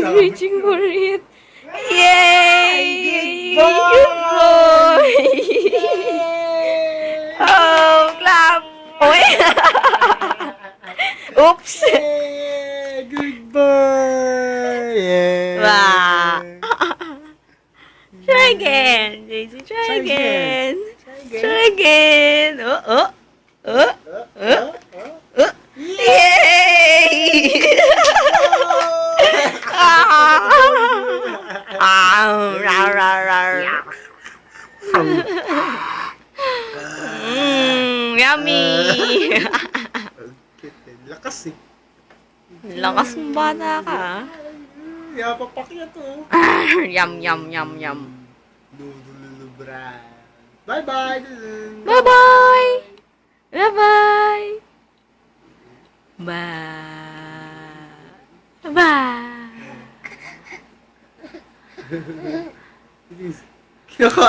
He's reaching for it. Yay! Good boy! Good boy! Oh, clap! Oy! Oops! Yay! Good boy! Yeah! Wow! Try again, Daisy. Try Try again. again. Try again. Oh. Yay! Rar, rar, rar. Yummy! Lakas eh. Lakas ng bata ka. Yapapak niya to. Yum, yum, yum, yum. Lululubra. Bye-bye. Bye-bye! Bye-bye! Bye! Bye! Kinakain